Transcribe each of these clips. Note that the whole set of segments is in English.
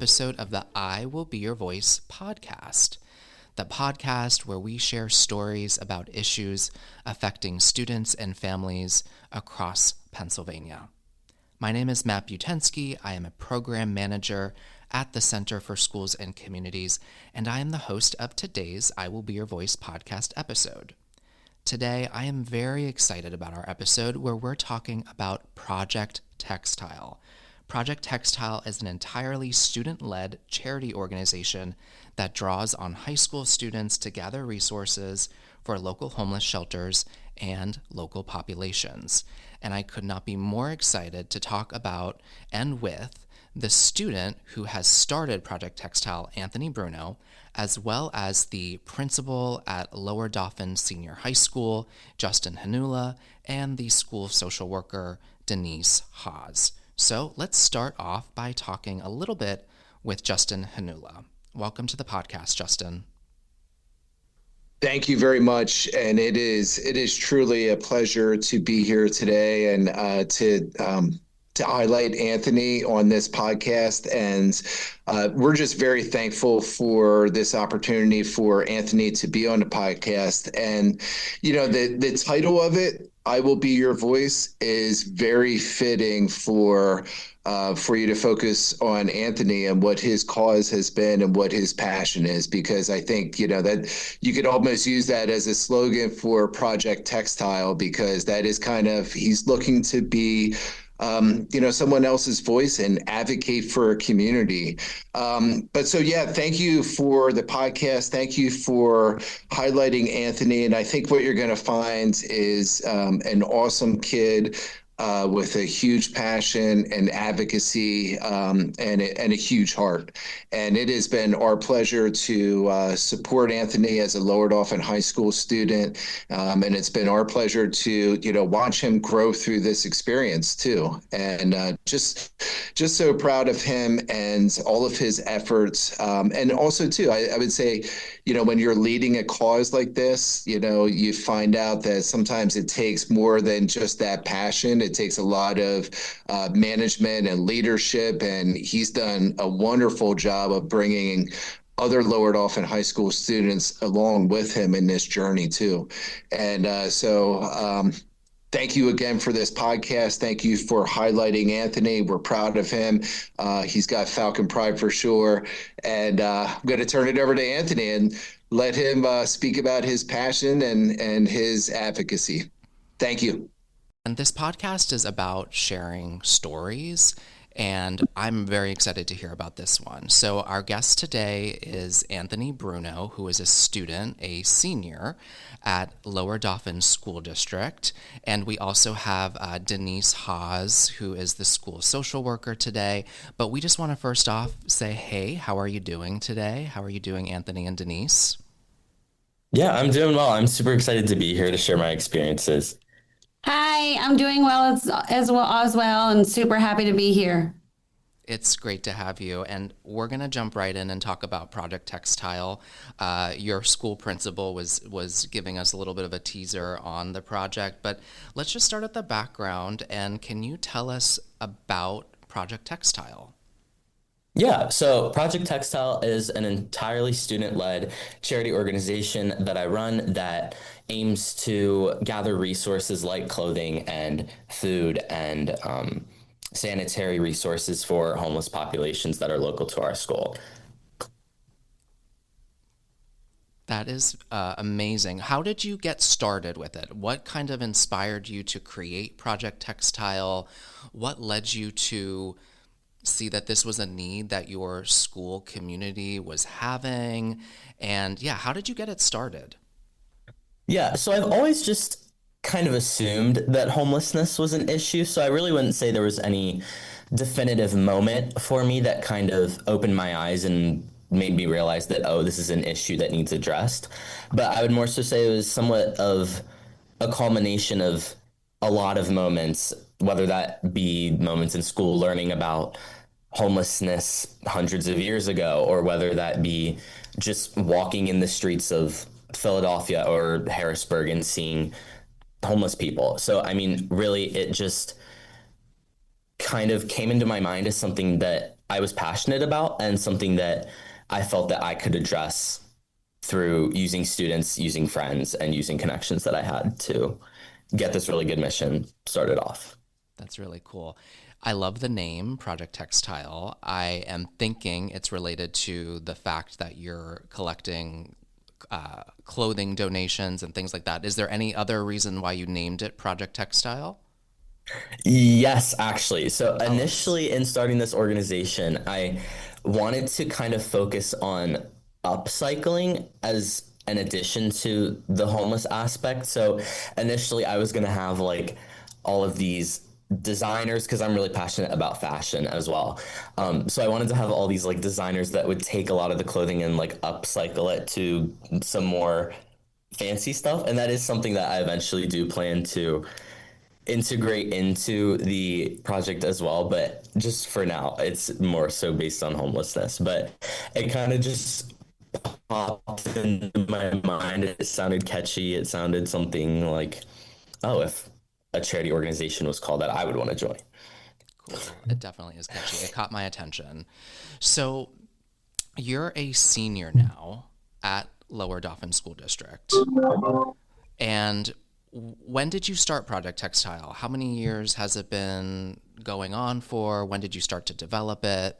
episode of the I Will Be Your Voice podcast, the podcast where we share stories about issues affecting students and families across Pennsylvania. My name is Matt Butensky. I am a program manager at the Center for Schools and Communities, and I am the host of today's I Will Be Your Voice podcast episode. Today, I am very excited about our episode where we're talking about Project Textile. Project Textile is an entirely student-led charity organization that draws on high school students to gather resources for local homeless shelters and local populations. And I could not be more excited to talk about and with the student who has started Project Textile, Anthony Bruno, as well as the principal at Lower Dauphin Senior High School, Justin Hanula, and the school social worker, Denise, Haas. So let's start off by talking a little bit with Justin Hanula. Welcome to the podcast, Justin. Thank you very much, and it is truly a pleasure to be here today and to highlight Anthony on this podcast. And we're just very thankful for this opportunity for Anthony to be on the podcast. And you know, the title of it, I Will Be Your Voice, is very fitting for you to focus on Anthony and what his cause has been and what his passion is, because I think, you know, that you could almost use that as a slogan for Project Textile, because that is kind of, he's looking to be someone else's voice and advocate for a community. Thank you for the podcast. Thank you for highlighting Anthony. And I think what you're going to find is an awesome kid with a huge passion and advocacy and a huge heart. And it has been our pleasure to support Anthony as a Lower Dauphin High School student. And it's been our pleasure to, watch him grow through this experience too. And just so proud of him and all of his efforts. And also too, I would say, when you're leading a cause like this, you find out that sometimes it takes more than just that passion. It takes a lot of management and leadership, and he's done a wonderful job of bringing other Lower Dauphin High School students along with him in this journey too. And thank you again for this podcast. Thank you for highlighting Anthony. We're proud of him. He's got Falcon pride for sure. And I'm going to turn it over to Anthony and let him speak about his passion and his advocacy. Thank you. And this podcast is about sharing stories, and I'm very excited to hear about this one. So our guest today is Anthony Bruno, who is a student, a senior at Lower Dauphin School District. And we also have Denise Haas, who is the school social worker today. But we just want to first off say, hey, how are you doing today? How are you doing, Anthony and Denise? Yeah, I'm doing well. I'm super excited to be here to share my experiences. Hi, I'm doing well as well, and super happy to be here. It's great to have you, and we're going to jump right in and talk about Project Textile. Your school principal was giving us a little bit of a teaser on the project, but let's just start at the background, and can you tell us about Project Textile? Yeah, so Project Textile is an entirely student-led charity organization that I run that aims to gather resources like clothing and food and sanitary resources for homeless populations that are local to our school. That is amazing. How did you get started with it? What kind of inspired you to create Project Textile? What led you to see that this was a need that your school community was having? And yeah, how did you get it started? Yeah, so I've always just kind of assumed that homelessness was an issue, so I really wouldn't say there was any definitive moment for me that kind of opened my eyes and made me realize that, oh, this is an issue that needs addressed. But I would more so say it was somewhat of a culmination of a lot of moments, whether that be moments in school learning about homelessness hundreds of years ago, or whether that be just walking in the streets of Philadelphia or Harrisburg and seeing homeless people. So, I mean, really, it just kind of came into my mind as something that I was passionate about and something that I felt that I could address through using students, using friends, and using connections that I had to get this really good mission started off. That's really cool. I love the name Project Textile. I am thinking it's related to the fact that you're collecting clothing donations and things like that. Is there any other reason why you named it Project Textile? Yes, actually. So initially in starting this organization, I wanted to kind of focus on upcycling as an addition to the homeless aspect. So initially I was going to have like all of these designers, because I'm really passionate about fashion as well. So I wanted to have all these like designers that would take a lot of the clothing and like upcycle it to some more fancy stuff. And that is something that I eventually do plan to integrate into the project as well, but just for now it's more so based on homelessness. But it kind of just popped into my mind. It sounded catchy. It sounded something like, oh, if a charity organization was called that, I would want to join. Cool. It definitely is catchy. It caught my attention. So you're a senior now at Lower Dauphin School District. And when did you start Project Textile? How many years has it been going on for? When did you start to develop it?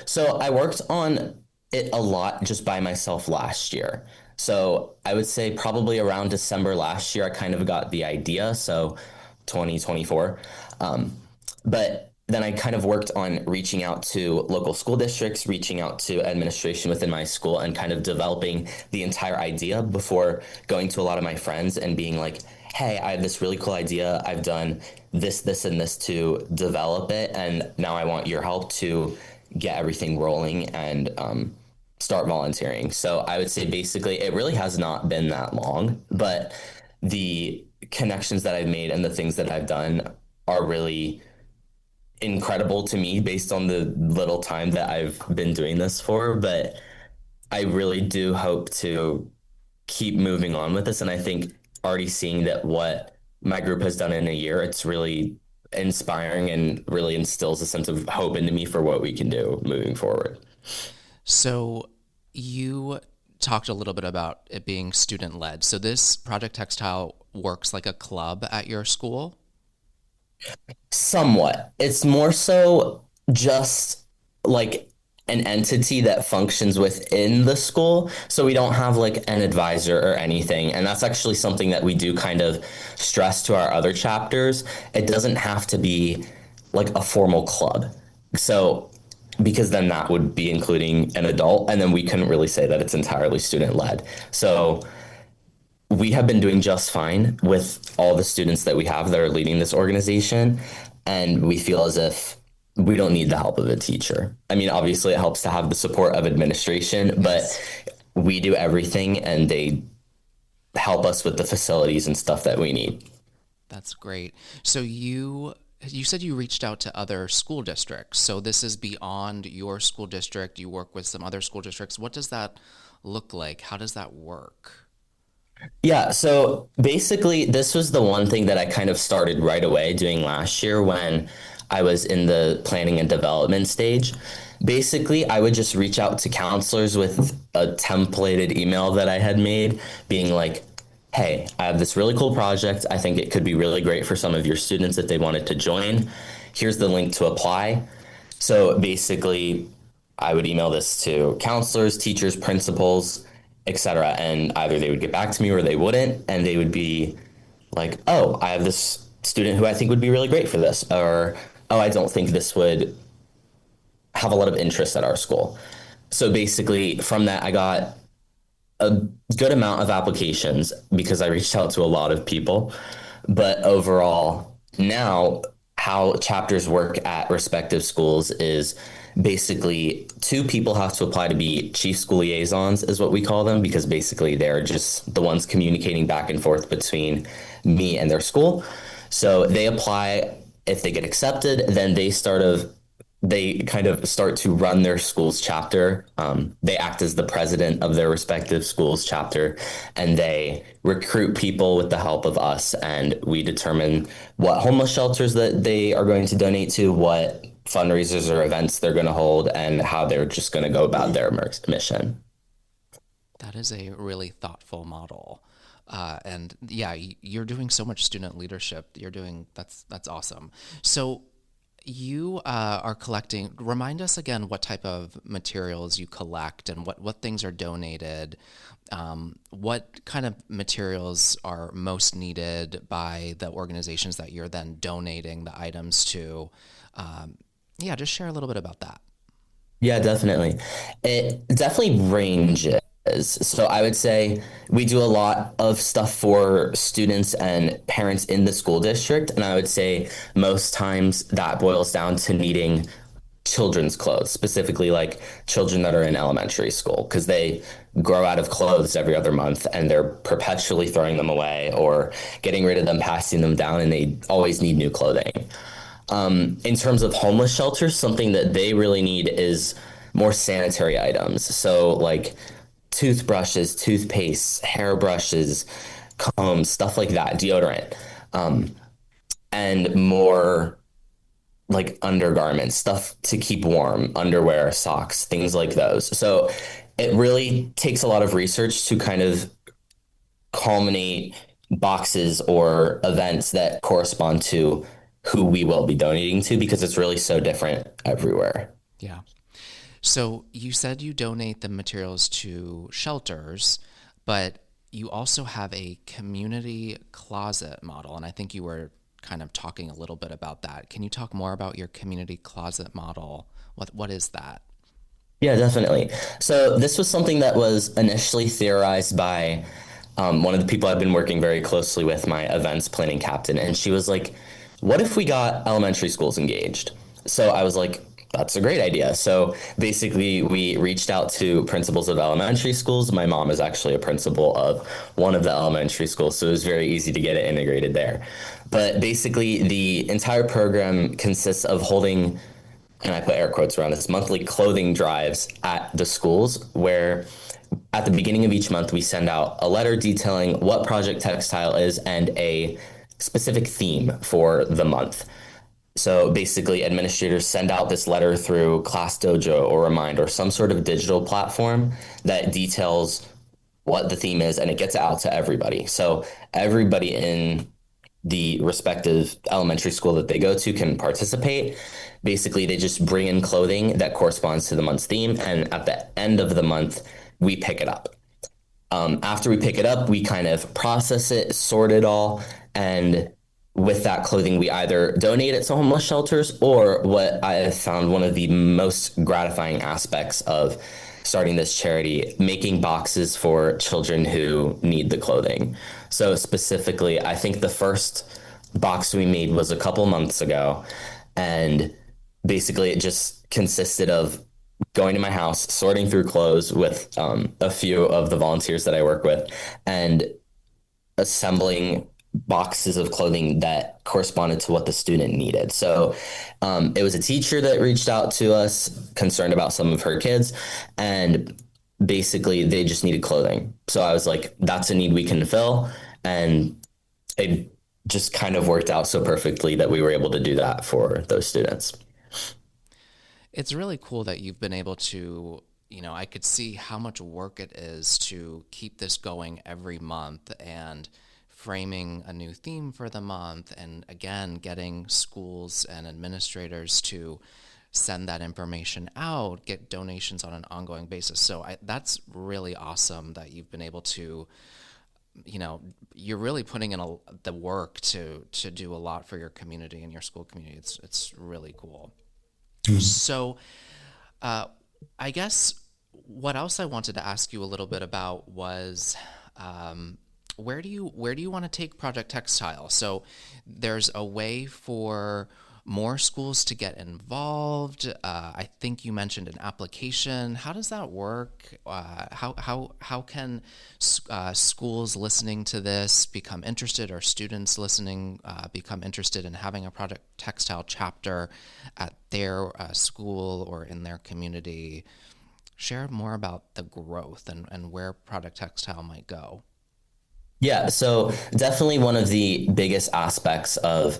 So I worked on it a lot just by myself last year. So I would say probably around December last year, I kind of got the idea. So 2024. But then I kind of worked on reaching out to local school districts, reaching out to administration within my school, and kind of developing the entire idea before going to a lot of my friends and being like, hey, I have this really cool idea. I've done this, and this to develop it. And now I want your help to get everything rolling and start volunteering. So I would say basically it really has not been that long, but the connections that I've made and the things that I've done are really incredible to me based on the little time that I've been doing this for. But I really do hope to keep moving on with this. And I think already seeing that what my group has done in a year, it's really inspiring and really instills a sense of hope into me for what we can do moving forward. So you talked a little bit about it being student-led. So this Project Textile works like a club at your school? Somewhat. It's more so just like an entity that functions within the school. So we don't have like an advisor or anything. And that's actually something that we do kind of stress to our other chapters. It doesn't have to be like a formal club. So because then that would be including an adult, and then we couldn't really say that it's entirely student led. So we have been doing just fine with all the students that we have that are leading this organization. And we feel as if we don't need the help of a teacher. I mean, obviously it helps to have the support of administration, but we do everything and they help us with the facilities and stuff that we need. That's great. So you said you reached out to other school districts. So this is beyond your school district. You work with some other school districts. What does that look like? How does that work? Yeah, so basically this was the one thing that I kind of started right away doing last year when I was in the planning and development stage. Basically, I would just reach out to counselors with a templated email that I had made being like, hey, I have this really cool project. I think it could be really great for some of your students if they wanted to join. Here's the link to apply. So basically, I would email this to counselors, teachers, principals, etc. And either they would get back to me or they wouldn't. And they would be like, oh, I have this student who I think would be really great for this. Or, oh, I don't think this would have a lot of interest at our school. So basically from that, I got a good amount of applications because I reached out to a lot of people. But overall, now how chapters work at respective schools is basically 2 people have to apply to be chief school liaisons is what we call them, because basically they're just the ones communicating back and forth between me and their school. So they apply. If they get accepted, then they they kind of start to run their school's chapter. They act as the president of their respective school's chapter, and they recruit people with the help of us. And we determine what homeless shelters that they are going to donate to, what fundraisers or events they're going to hold, and how they're just going to go about their mission. That is a really thoughtful model. And yeah, you're doing so much student leadership. That's awesome. So you are collecting, remind us again what type of materials you collect and what things are donated. What kind of materials are most needed by the organizations that you're then donating the items to? Just share a little bit about that. Yeah, definitely. It definitely ranges. So I would say we do a lot of stuff for students and parents in the school district. And I would say most times that boils down to needing children's clothes, specifically like children that are in elementary school, because they grow out of clothes every other month and they're perpetually throwing them away or getting rid of them, passing them down, and they always need new clothing. In terms of homeless shelters, something that they really need is more sanitary items. So like toothbrushes, toothpaste, hairbrushes, combs, stuff like that, deodorant, and more like undergarments, stuff to keep warm, underwear, socks, things like those. So it really takes a lot of research to kind of culminate boxes or events that correspond to who we will be donating to, because it's really so different everywhere. Yeah. So you said you donate the materials to shelters, but you also have a community closet model, and I think you were kind of talking a little bit about that. Can you talk more about your community closet model? What is that? Yeah, definitely. So this was something that was initially theorized by one of the people I've been working very closely with, my events planning captain, and she was like, what if we got elementary schools engaged? So I was like, that's a great idea. So basically, we reached out to principals of elementary schools. My mom is actually a principal of one of the elementary schools, so it was very easy to get it integrated there. But basically, the entire program consists of holding, and I put air quotes around this, monthly clothing drives at the schools, where at the beginning of each month, we send out a letter detailing what Project Textile is and a specific theme for the month. So basically, administrators send out this letter through Class Dojo or Remind or some sort of digital platform that details what the theme is, and it gets out to everybody. So everybody in the respective elementary school that they go to can participate. Basically, they just bring in clothing that corresponds to the month's theme, and at the end of the month, we pick it up. After we pick it up, we kind of process it, sort it all, and with that clothing, we either donate it to homeless shelters, or what I have found one of the most gratifying aspects of starting this charity, making boxes for children who need the clothing. So specifically, I think the first box we made was a couple months ago, and basically it just consisted of going to my house, sorting through clothes with a few of the volunteers that I work with, and assembling boxes of clothing that corresponded to what the student needed. So it was a teacher that reached out to us concerned about some of her kids, and basically they just needed clothing. So I was like, that's a need we can fill. And it just kind of worked out so perfectly that we were able to do that for those students. It's really cool that you've been able to, I could see how much work it is to keep this going every month, and framing a new theme for the month, and again, getting schools and administrators to send that information out, get donations on an ongoing basis. So that's really awesome that you've been able to, you're really putting in the work to do a lot for your community and your school community. It's really cool. Mm-hmm. So I guess what else I wanted to ask you a little bit about was, where do you want to take Project Textile? So there's a way for more schools to get involved? I think you mentioned an application. How does that work? How can schools listening to this become interested, or students listening become interested in having a Project Textile chapter at their school or in their community? Share more about the growth and where Project Textile might go. Yeah, so definitely one of the biggest aspects of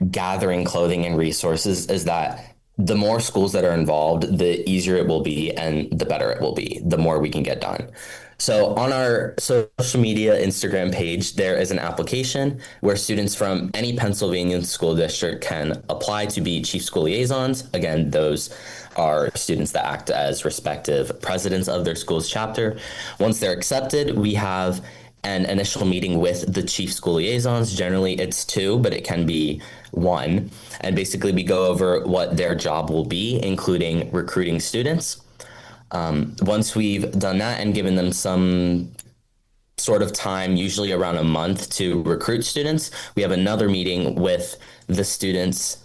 gathering clothing and resources is that the more schools that are involved, the easier it will be and the better it will be, the more we can get done. So on our social media Instagram page, there is an application where students from any Pennsylvania school district can apply to be chief school liaisons. Again, those are students that act as respective presidents of their school's chapter. Once they're accepted, we have an initial meeting with the chief school liaisons. Generally, it's two, but it can be one. And basically, we go over what their job will be, including recruiting students. Once we've done that and given them some sort of time, usually around a month, to recruit students, we have another meeting with the students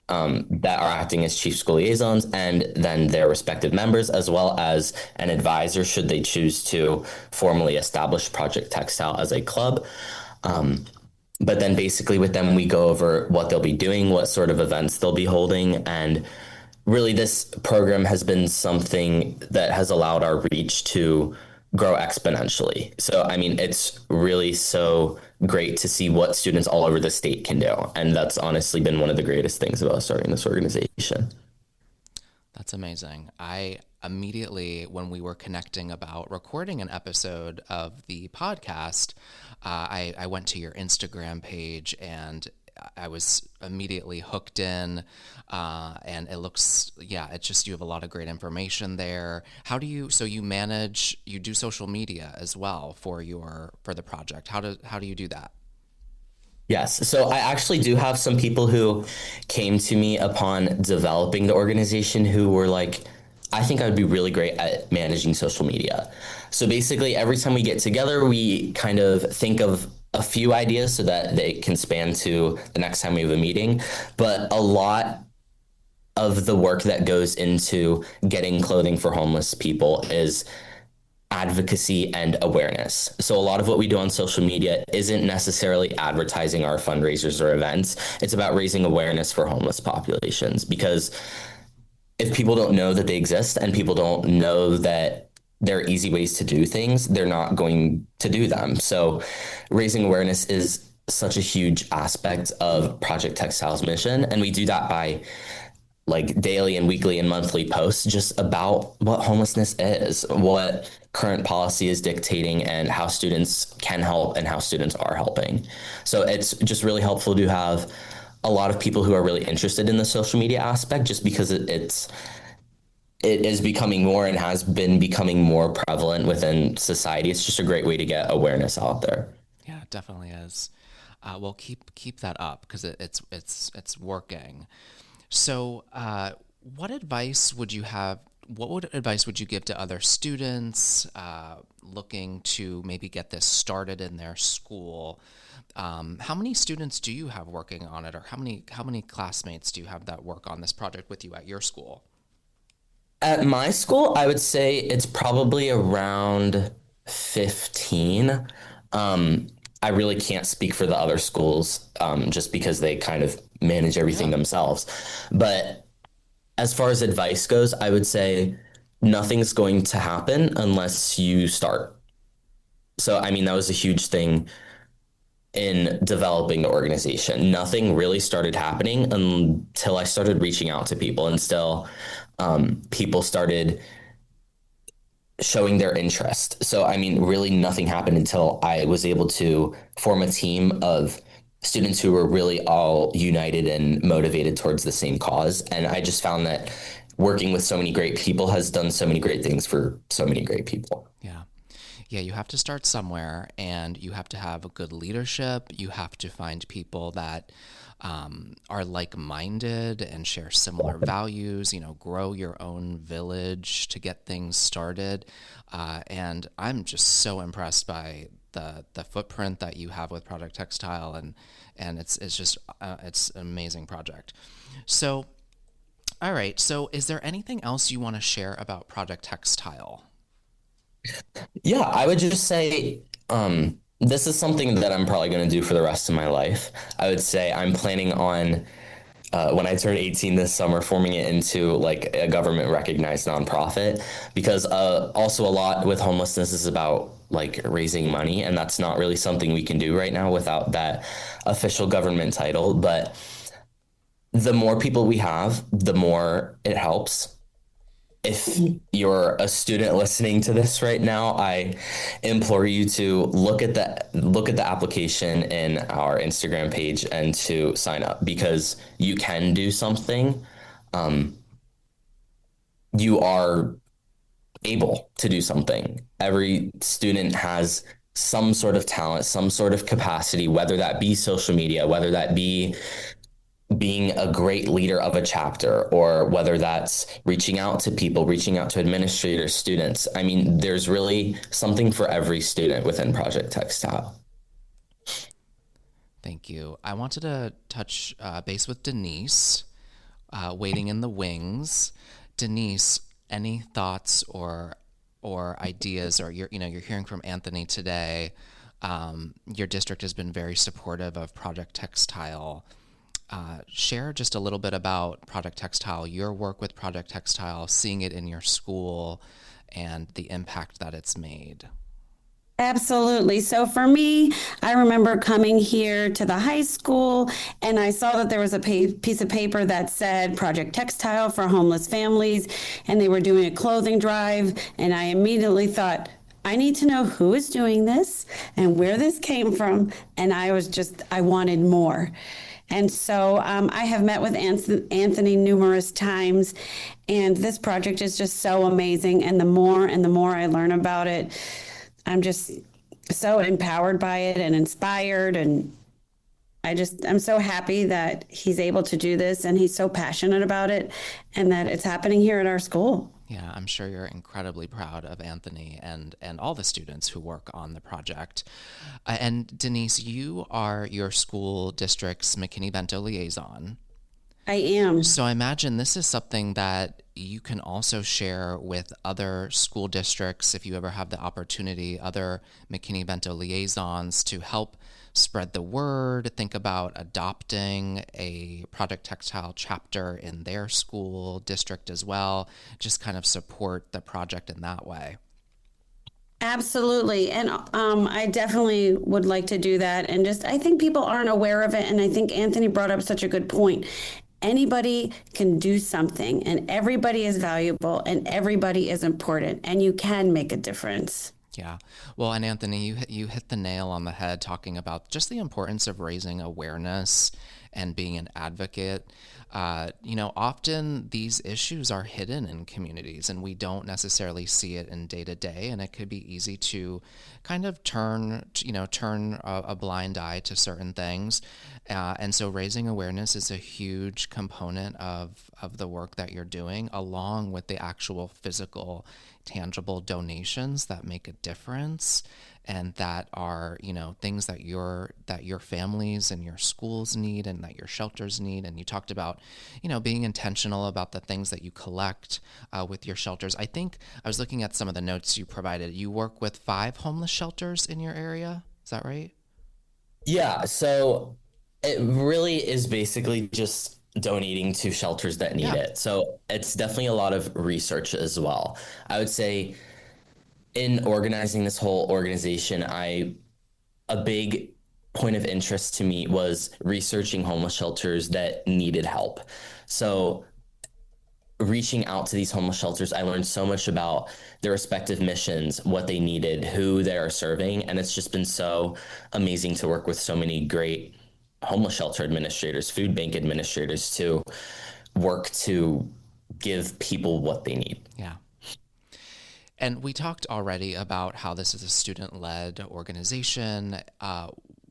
that are acting as chief school liaisons and then their respective members, as well as an advisor should they choose to formally establish Project Textile as a club. But then basically with them, we go over what they'll be doing, what sort of events they'll be holding. And really this program has been something that has allowed our reach to grow exponentially. So, I mean, it's really so great to see what students all over the state can do. And that's honestly been one of the greatest things about starting this organization. That's amazing. I immediately, when we were connecting about recording an episode of the podcast, I went to your Instagram page and I was immediately hooked in, and it looks, it's just, you have a lot of great information there. How do you, so you do social media as well for the project. How do you do that? Yes. So I actually do have some people who came to me upon developing the organization who were like, I think I would be really great at managing social media. So basically every time we get together, we kind of think of a few ideas so that they can span to the next time we have a meeting. But a lot of the work that goes into getting clothing for homeless people is advocacy and awareness. So a lot of what we do on social media isn't necessarily advertising our fundraisers or events. It's about raising awareness for homeless populations, because if people don't know that they exist and people don't know that there are easy ways to do things, they're not going to do them. So raising awareness is such a huge aspect of Project Textile's mission. And we do that by like daily and weekly and monthly posts just about what homelessness is, what current policy is dictating, and how students can help and how students are helping. So it's just really helpful to have a lot of people who are really interested in the social media aspect, just because it is becoming more and has been becoming more prevalent within society. It's just a great way to get awareness out there. Yeah, it definitely is. Well, keep that up, because it's working. So, what advice would you have? What advice would you give to other students looking to maybe get this started in their school? How many students do you have working on it, or how many classmates do you have that work on this project with you at your school? At my school, I would say it's probably around 15. I really can't speak for the other schools, just because they kind of manage everything themselves. But as far as advice goes, I would say nothing's going to happen unless you start. So, I mean, that was a huge thing in developing the organization. Nothing really started happening until I started reaching out to people, and still people started showing their interest. So, I mean, really nothing happened until I was able to form a team of students who were really all united and motivated towards the same cause. And I just found that working with so many great people has done so many great things for so many great people. Yeah. Yeah, you have to start somewhere, and you have to have a good leadership. You have to find people that are like-minded and share similar values, grow your own village to get things started. And I'm just so impressed by the footprint that you have with Project Textile, and it's just it's an amazing project. So, all right. So, is there anything else you want to share about Project Textile? Yeah, I would just say this is something that I'm probably going to do for the rest of my life. I would say I'm planning on, when I turn 18 this summer, forming it into like a government recognized nonprofit, because also a lot with homelessness is about like raising money, and that's not really something we can do right now without that official government title. But the more people we have, the more it helps. If you're a student listening to this right now, I implore you to look at the application in our Instagram page and to sign up, because you can do something. You are able to do something. Every student has some sort of talent, some sort of capacity, whether that be social media, whether that be being a great leader of a chapter, or whether that's reaching out to people, reaching out to administrators, students. I mean, there's really something for every student within Project Textile. Thank you. I wanted to touch base with Denise, waiting in the wings. Denise, any thoughts or ideas, or you're hearing from Anthony today. Your district has been very supportive of Project Textile. Share just a little bit about Project Textile, your work with Project Textile, seeing it in your school, and the impact that it's made. Absolutely. So for me, I remember coming here to the high school and I saw that there was a piece of paper that said Project Textile for homeless families, and they were doing a clothing drive. And I immediately thought, I need to know who is doing this and where this came from. And I wanted more. And so I have met with Anthony numerous times, and this project is just so amazing. And the more I learn about it, I'm just so empowered by it and inspired. And I'm so happy that he's able to do this, and he's so passionate about it, and that it's happening here at our school. Yeah, I'm sure you're incredibly proud of Anthony and all the students who work on the project. And Denise, you are your school district's McKinney-Vento liaison. I am. So I imagine this is something that you can also share with other school districts if you ever have the opportunity, other McKinney-Vento liaisons, to help spread the word, think about adopting a Project Textile chapter in their school district as well, just kind of support the project in that way. Absolutely. And I definitely would like to do that. And I think people aren't aware of it. And I think Anthony brought up such a good point. Anybody can do something, and everybody is valuable, and everybody is important, and you can make a difference. Yeah. Well, and Anthony, you hit the nail on the head talking about just the importance of raising awareness and being an advocate. Often these issues are hidden in communities, and we don't necessarily see it in day to day, and it could be easy to kind of turn a blind eye to certain things. And so raising awareness is a huge component of the work that you're doing, along with the actual physical, tangible donations that make a difference, and that are, things that your families and your schools need, and that your shelters need. And you talked about, being intentional about the things that you collect with your shelters. I think I was looking at some of the notes you provided. You work with 5 homeless shelters in your area. Is that right? Yeah. So it really is basically just donating to shelters that need it. So it's definitely a lot of research as well. I would say in organizing this whole organization, a big point of interest to me was researching homeless shelters that needed help. So reaching out to these homeless shelters, I learned so much about their respective missions, what they needed, who they are serving. And it's just been so amazing to work with so many great homeless shelter administrators, food bank administrators, to work to give people what they need. Yeah. And we talked already about how this is a student-led organization.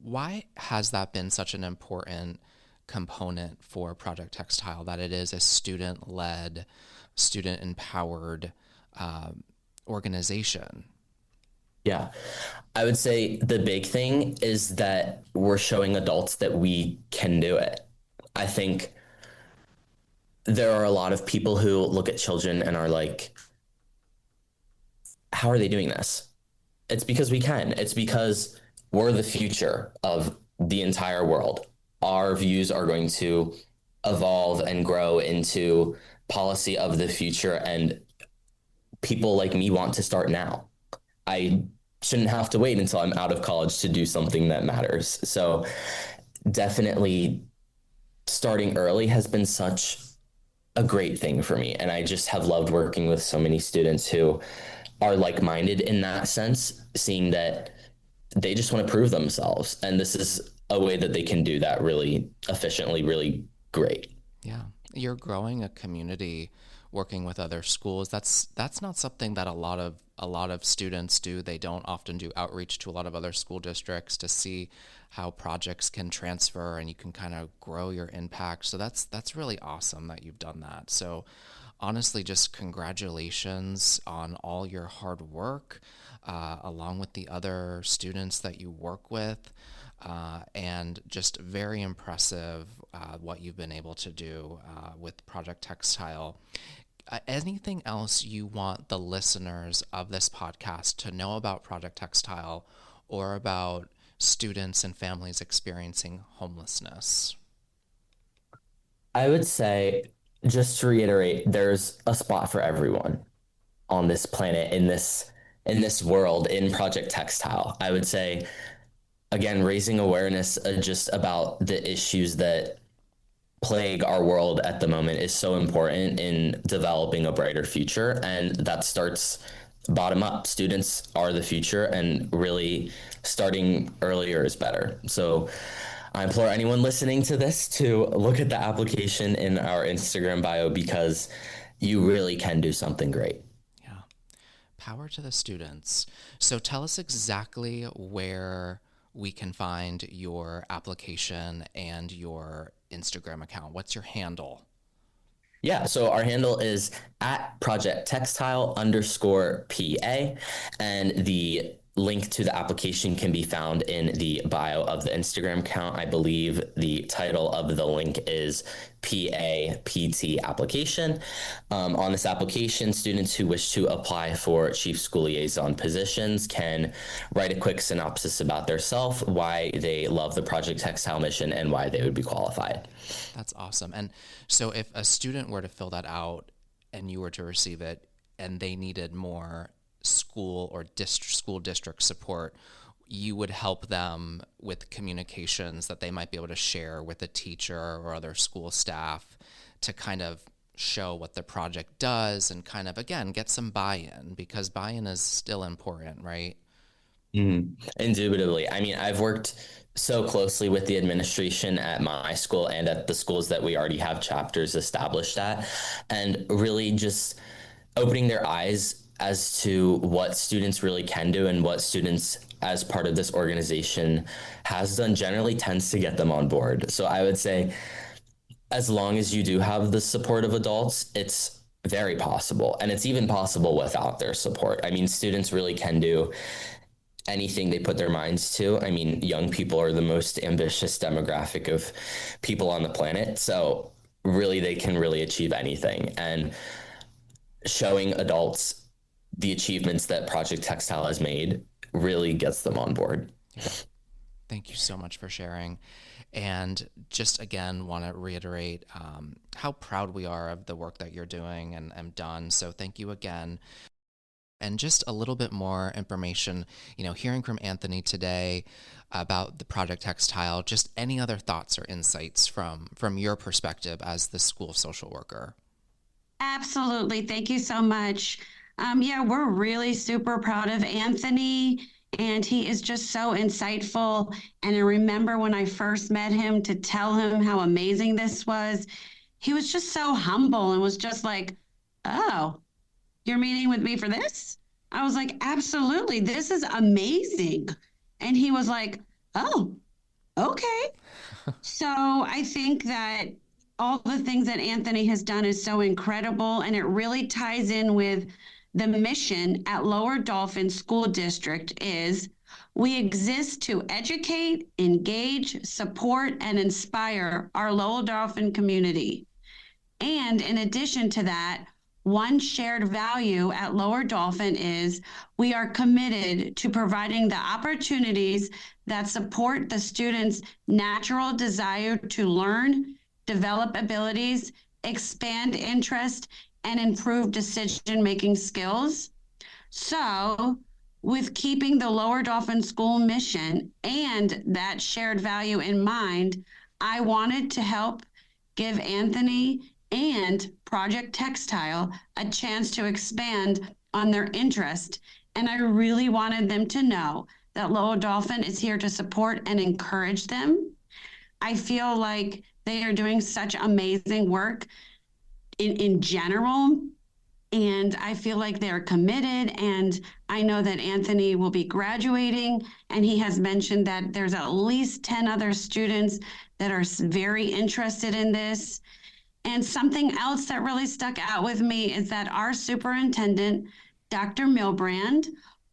Why has that been such an important component for Project Textile, that it is a student-led, student-empowered organization. Yeah. I would say the big thing is that we're showing adults that we can do it. I think there are a lot of people who look at children and are like, how are they doing this? It's because we can. It's because we're the future of the entire world. Our views are going to evolve and grow into policy of the future, and people like me want to start now. I shouldn't have to wait until I'm out of college to do something that matters. So definitely starting early has been such a great thing for me. And I just have loved working with so many students who are like-minded in that sense, seeing that they just want to prove themselves. And this is a way that they can do that really efficiently, really great. Yeah. You're growing a community working with other schools. That's not something that a lot of students do. They don't often do outreach to a lot of other school districts to see how projects can transfer and you can kind of grow your impact. So that's really awesome that you've done that. So honestly, just congratulations on all your hard work, along with the other students that you work with, and just very impressive what you've been able to do with Project Textile. Anything else you want the listeners of this podcast to know about Project Textile or about students and families experiencing homelessness? I would say, just to reiterate, there's a spot for everyone on this planet, in this world, in Project Textile. I would say, again, raising awareness just about the issues that plague our world at the moment is so important in developing a brighter future. And that starts bottom up. Students are the future, and really starting earlier is better. So I implore anyone listening to this to look at the application in our Instagram bio, because you really can do something great. Yeah. Power to the students. So tell us exactly where we can find your application and your Instagram account. What's your handle? Yeah, so our handle is at Project Textile _PA, and the link to the application can be found in the bio of the Instagram account. I believe the title of the link is PAPT application. On this application, students who wish to apply for chief school liaison positions can write a quick synopsis about themselves, why they love the Project Textile mission, and why they would be qualified. That's awesome. And so if a student were to fill that out and you were to receive it and they needed more school or school district support, you would help them with communications that they might be able to share with a teacher or other school staff to kind of show what the project does and kind of, again, get some buy-in, because buy-in is still important, right? Indubitably. I mean, I've worked so closely with the administration at my school and at the schools that we already have chapters established at, and really just opening their eyes as to what students really can do, and what students as part of this organization has done generally tends to get them on board. So I would say, as long as you do have the support of adults, it's very possible. And it's even possible without their support. I mean, students really can do anything they put their minds to. I mean, young people are the most ambitious demographic of people on the planet. So really, they can really achieve anything. And showing adults the achievements that Project Textile has made really gets them on board. Yeah. Thank you so much for sharing. And just again, want to reiterate how proud we are of the work that you're doing and done. So thank you again. And just a little bit more information, hearing from Anthony today about the Project Textile, just any other thoughts or insights from your perspective as the school social worker? Absolutely. Thank you so much. Yeah, we're really super proud of Anthony, and he is just so insightful. And I remember when I first met him, to tell him how amazing this was, he was just so humble and was just like, "Oh, you're meeting with me for this?" I was like, "Absolutely. This is amazing." And he was like, "Oh, Okay. So I think that all the things that Anthony has done is so incredible, and it really ties in with the mission at Lower Dauphin School District is we exist to educate, engage, support, and inspire our Lower Dauphin community. And in addition to that, one shared value at Lower Dauphin is we are committed to providing the opportunities that support the students' natural desire to learn, develop abilities, expand interest, and improve decision-making skills. So, with keeping the Lower Dauphin School mission and that shared value in mind, I wanted to help give Anthony and Project Textile a chance to expand on their interest. And I really wanted them to know that Lower Dauphin is here to support and encourage them. I feel like they are doing such amazing work in general. And I feel like they're committed. And I know that Anthony will be graduating. And he has mentioned that there's at least 10 other students that are very interested in this. And something else that really stuck out with me is that our superintendent, Dr. Milbrand,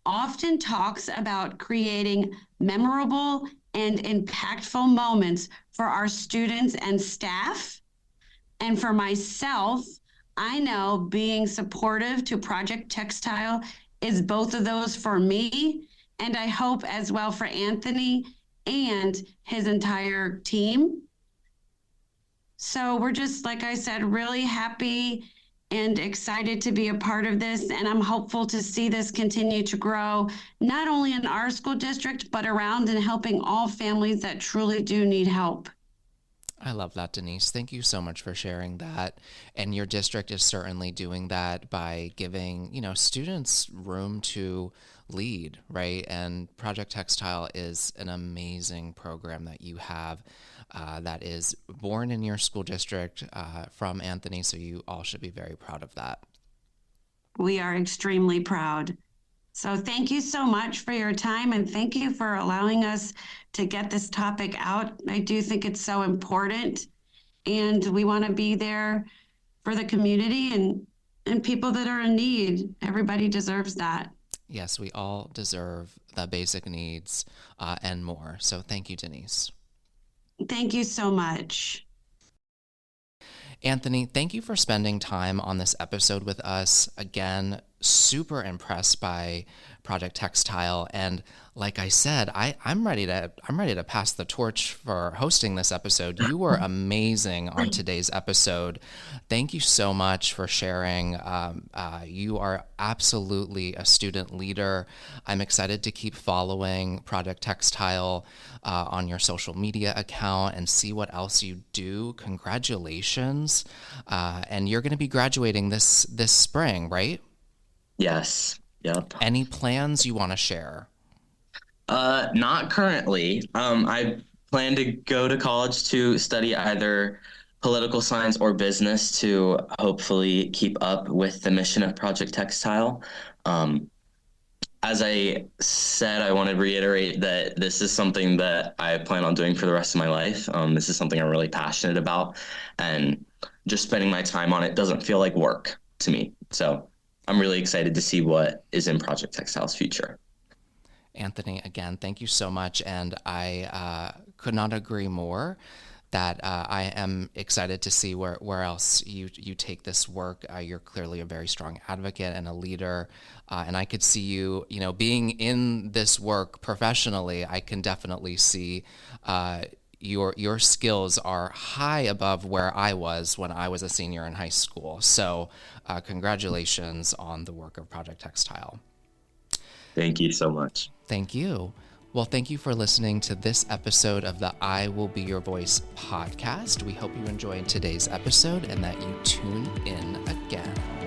often talks about creating memorable and impactful moments for our students and staff. And for myself, I know being supportive to Project Textile is both of those for me, and I hope as well for Anthony and his entire team. So we're just, like I said, really happy and excited to be a part of this. And I'm hopeful to see this continue to grow, not only in our school district, but around and helping all families that truly do need help. I love that, Denise. Thank you so much for sharing that. And your district is certainly doing that by giving, students room to lead, right? And Project Textile is an amazing program that you have that is born in your school district from Anthony. So you all should be very proud of that. We are extremely proud. So thank you so much for your time, and thank you for allowing us to get this topic out. I do think it's so important, and we want to be there for the community and people that are in need. Everybody deserves that. Yes, we all deserve the basic needs and more. So thank you, Denise. Thank you so much. Anthony, thank you for spending time on this episode with us. Again, super impressed by Project Textile, and like I said, I'm ready to pass the torch for hosting this episode. You were amazing on today's episode. Thank you so much for sharing. You are absolutely a student leader. I'm excited to keep following Project Textile on your social media account and see what else you do. Congratulations. And you're going to be graduating this spring, right? Yes. Yep. Any plans you want to share? Not currently. I plan to go to college to study either political science or business to hopefully keep up with the mission of Project Textile. As I said, I want to reiterate that this is something that I plan on doing for the rest of my life. This is something I'm really passionate about, and just spending my time on it doesn't feel like work to me. So I'm really excited to see what is in Project Textile's future. Anthony, again, thank you so much. And I could not agree more that I am excited to see where else you take this work. You're clearly a very strong advocate and a leader. And I could see you, being in this work professionally. I can definitely see your skills are high above where I was when I was a senior in high school. So congratulations on the work of Project Textile. Thank you so much. Thank you. Well, thank you for listening to this episode of the I Will Be Your Voice podcast. We hope you enjoyed today's episode and that you tune in again.